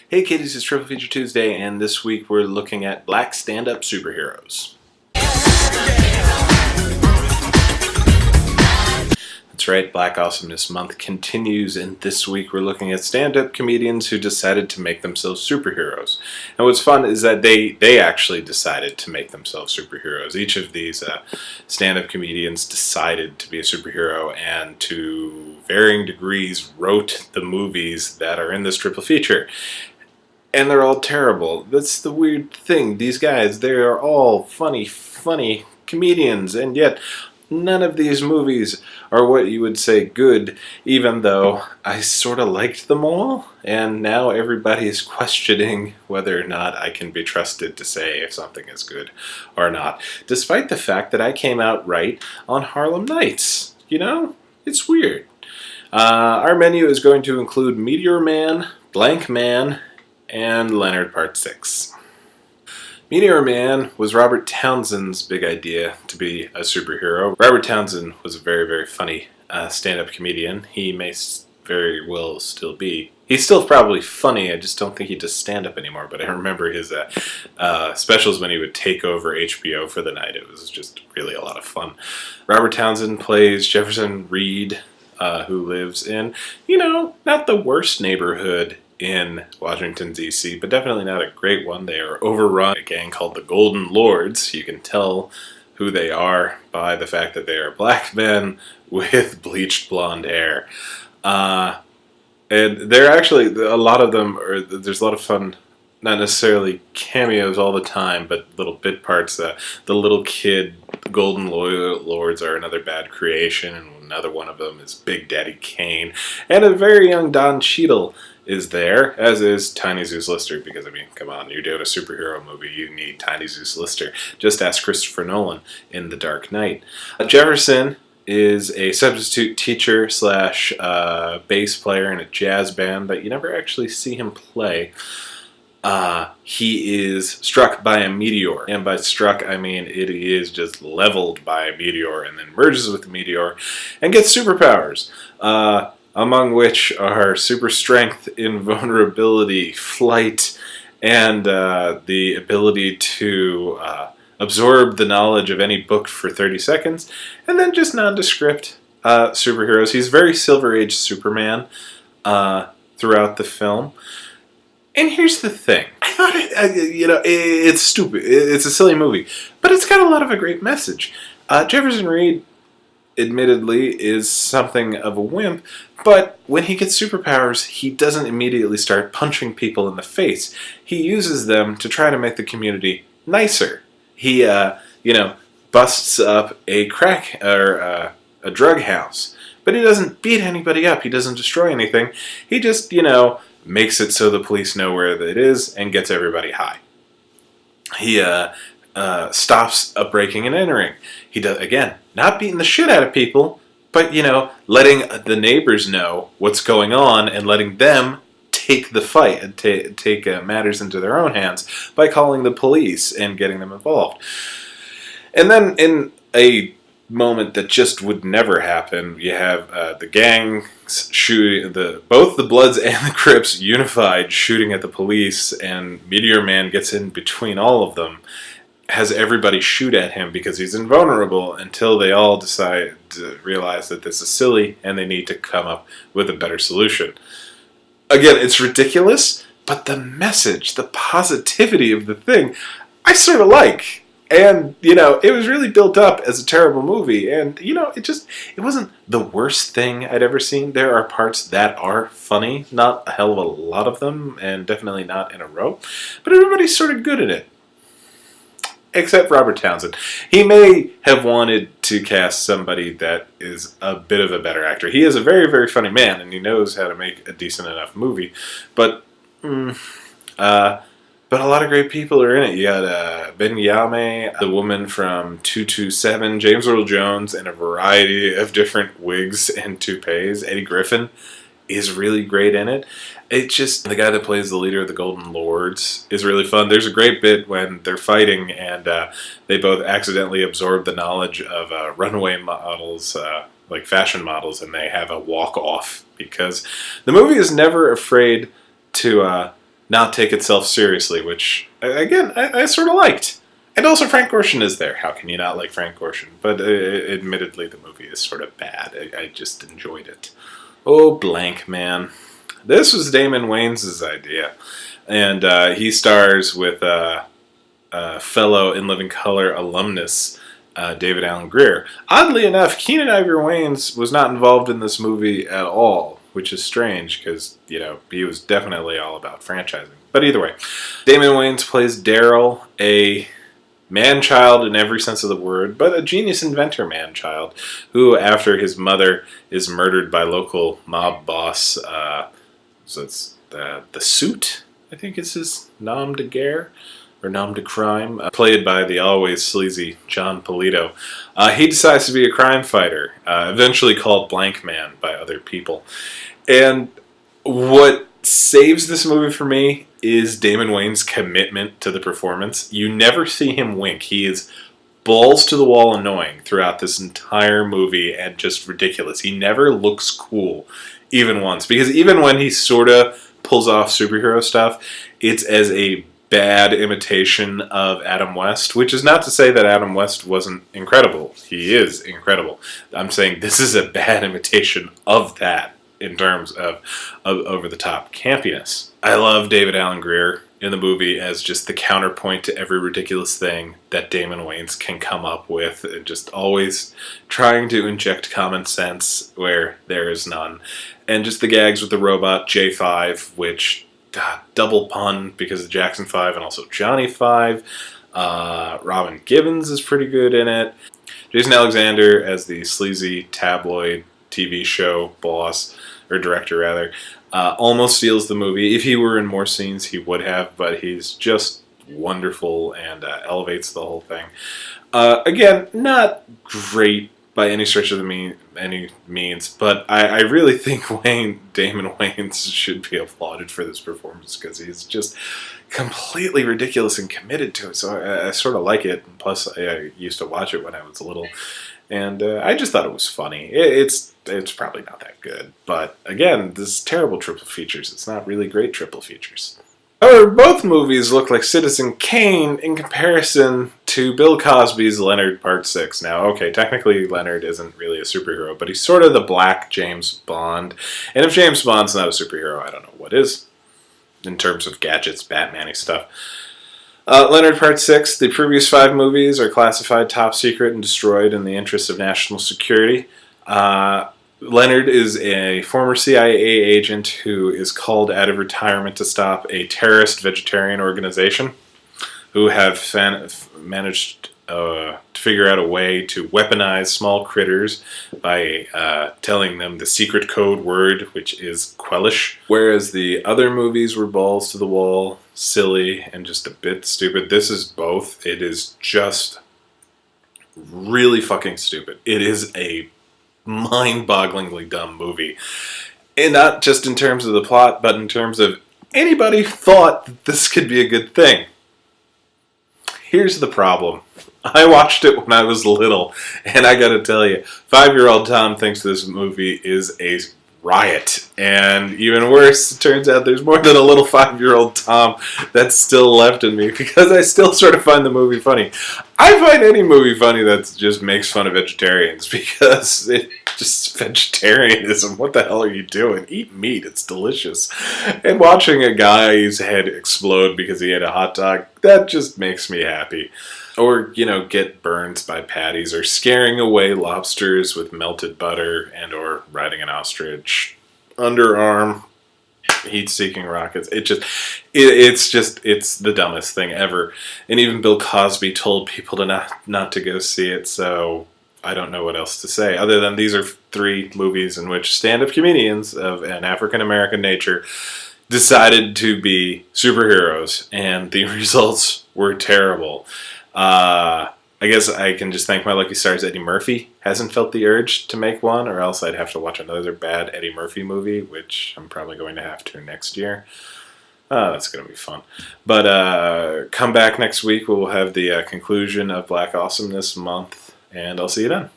Hey kiddies, it's Triple Feature Tuesday, and this week we're looking at black stand-up superheroes. That's right, Black Awesomeness Month continues, and this week we're looking at stand-up comedians who decided to make themselves superheroes. And what's fun is that they actually decided to make themselves superheroes. Each of these stand-up comedians decided to be a superhero, and to varying degrees wrote the movies that are in this triple feature. And they're all terrible. That's the weird thing. These guys, they are all funny comedians, and yet none of these movies are what you would say good, even though I sort of liked them all, and now everybody is questioning whether or not I can be trusted to say if something is good or not, despite the fact that I came out right on Harlem Nights. You know? It's weird. Our menu is going to include Meteor Man, Blankman, and Leonard Part 6. Meteor Man was Robert Townsend's big idea to be a superhero. Robert Townsend was a very funny stand-up comedian. He may very well still be. He's still probably funny, I just don't think he does stand-up anymore, but I remember his specials when he would take over HBO for the night. It was just really a lot of fun. Robert Townsend plays Jefferson Reed, who lives in, not the worst neighborhood in Washington, D.C., but definitely not a great one. They are overrun by a gang called the Golden Lords. You can tell who they are by the fact that they are black men with bleached blonde hair. And they're actually, a lot of them, there's a lot of fun, not necessarily cameos all the time, but little bit parts. The little kid Golden Lords are another bad creation, and another one of them is Big Daddy Kane. And a very young Don Cheadle is there, as is Tiny Zeus Lister, because, I mean, come on, you're doing a superhero movie, you need Tiny Zeus Lister. Just ask Christopher Nolan in The Dark Knight. Jefferson is a substitute teacher slash bass player in a jazz band, but you never actually see him play. He is struck by a meteor, and by struck I mean it is just leveled by a meteor, and then merges with the meteor and gets superpowers. Among which are super strength, invulnerability, flight, and the ability to absorb the knowledge of any book for 30 seconds, and then just nondescript superheroes. He's very Silver Age Superman throughout the film. And here's the thing. I thought it's stupid. It's a silly movie, but it's got a lot of a great message. Jefferson Reed, admittedly, is something of a wimp, but when he gets superpowers, he doesn't immediately start punching people in the face. He uses them to try to make the community nicer. He, busts up a crack or a drug house, but he doesn't beat anybody up. He doesn't destroy anything. He just, makes it so the police know where it is and gets everybody high. He stops a breaking and entering. He does, again, not beating the shit out of people, but, letting the neighbors know what's going on and letting them take the fight and take matters into their own hands by calling the police and getting them involved. And then in a moment that just would never happen, you have the gangs shooting, both the Bloods and the Crips unified shooting at the police, and Meteor Man gets in between all of them, has everybody shoot at him because he's invulnerable, until they all decide to realize that this is silly and they need to come up with a better solution. Again, it's ridiculous, but the message, the positivity of the thing, I sort of like. And, it was really built up as a terrible movie, and, it wasn't the worst thing I'd ever seen. There are parts that are funny, not a hell of a lot of them, and definitely not in a row, but everybody's sort of good at it. Except Robert Townsend. He may have wanted to cast somebody that is a bit of a better actor. He is a very funny man, and he knows how to make a decent enough movie. But a lot of great people are in it. You got Ben Yame, the woman from 227, James Earl Jones, and a variety of different wigs and toupees. Eddie Griffin is really great in it. It's just, the guy that plays the leader of the Golden Lords is really fun. There's a great bit when they're fighting and they both accidentally absorb the knowledge of runway models, like fashion models, and they have a walk-off because the movie is never afraid to not take itself seriously, which, again, I sort of liked. And also Frank Gorshin is there. How can you not like Frank Gorshin? But admittedly, the movie is sort of bad. I just enjoyed it. Oh, Blankman. This was Damon Wayans' idea. And he stars with fellow In Living Color alumnus David Alan Grier. Oddly enough, Keenan Ivory Wayans was not involved in this movie at all, which is strange because, he was definitely all about franchising. But either way, Damon Wayans plays Daryl, a man-child in every sense of the word, but a genius inventor man-child, who, after his mother is murdered by local mob boss, so it's the Suit, I think is his nom de guerre, or nom de crime, played by the always sleazy John Polito. He decides to be a crime fighter, eventually called Blankman by other people. And what saves this movie for me is Damon Wayans' commitment to the performance. You never see him wink. He is balls to the wall annoying throughout this entire movie and just ridiculous. He never looks cool, even once. Because even when he sort of pulls off superhero stuff, it's as a bad imitation of Adam West, which is not to say that Adam West wasn't incredible. He is incredible. I'm saying this is a bad imitation of that in terms of over-the-top campiness. I love David Alan Grier in the movie as just the counterpoint to every ridiculous thing that Damon Wayans can come up with, and just always trying to inject common sense where there is none. And just the gags with the robot J5, which, double pun because of Jackson 5 and also Johnny 5. Robin Givens is pretty good in it. Jason Alexander as the sleazy tabloid TV show boss, or director rather, almost steals the movie. If he were in more scenes, he would have, but he's just wonderful and elevates the whole thing. Again, not great by any stretch of any means, but I really think Damon Wayans should be applauded for this performance because he's just completely ridiculous and committed to it. So I sort of like it. Plus, I used to watch it when I was little, and I just thought it was funny. It's probably not that good, but again, this is terrible triple features. It's not really great triple features. However, both movies look like Citizen Kane in comparison to Bill Cosby's Leonard Part 6. Now, okay, technically Leonard isn't really a superhero, but he's sort of the black James Bond. And if James Bond's not a superhero, I don't know what is, in terms of gadgets, Batman-y stuff. Leonard Part 6, the previous 5 movies are classified top secret and destroyed in the interest of national security. Leonard is a former CIA agent who is called out of retirement to stop a terrorist vegetarian organization who have managed to figure out a way to weaponize small critters by telling them the secret code word, which is Quellish. Whereas the other movies were balls to the wall, silly, and just a bit stupid. This is both. It is just really fucking stupid. It is a mind-bogglingly dumb movie. And not just in terms of the plot, but in terms of anybody thought that this could be a good thing. Here's the problem. I watched it when I was little, and I gotta tell you, 5-year-old Tom thinks this movie is a riot. And even worse, it turns out there's more than a little 5-year-old Tom that's still left in me, because I still sort of find the movie funny. I find any movie funny that just makes fun of vegetarians, because it's just vegetarianism. What the hell are you doing? Eat meat. It's delicious. And watching a guy's head explode because he ate a hot dog, that just makes me happy. Or, get burns by patties, or scaring away lobsters with melted butter, and or riding an ostrich underarm, heat-seeking rockets. It's the dumbest thing ever. And even Bill Cosby told people to not to go see it, so I don't know what else to say, other than these are 3 movies in which stand-up comedians of an African-American nature decided to be superheroes, and the results were terrible. I guess I can just thank my lucky stars Eddie Murphy hasn't felt the urge to make one, or else I'd have to watch another bad Eddie Murphy movie, which I'm probably going to have to next year. That's going to be fun. But come back next week. We'll have the conclusion of Black Awesomeness month, and I'll see you then.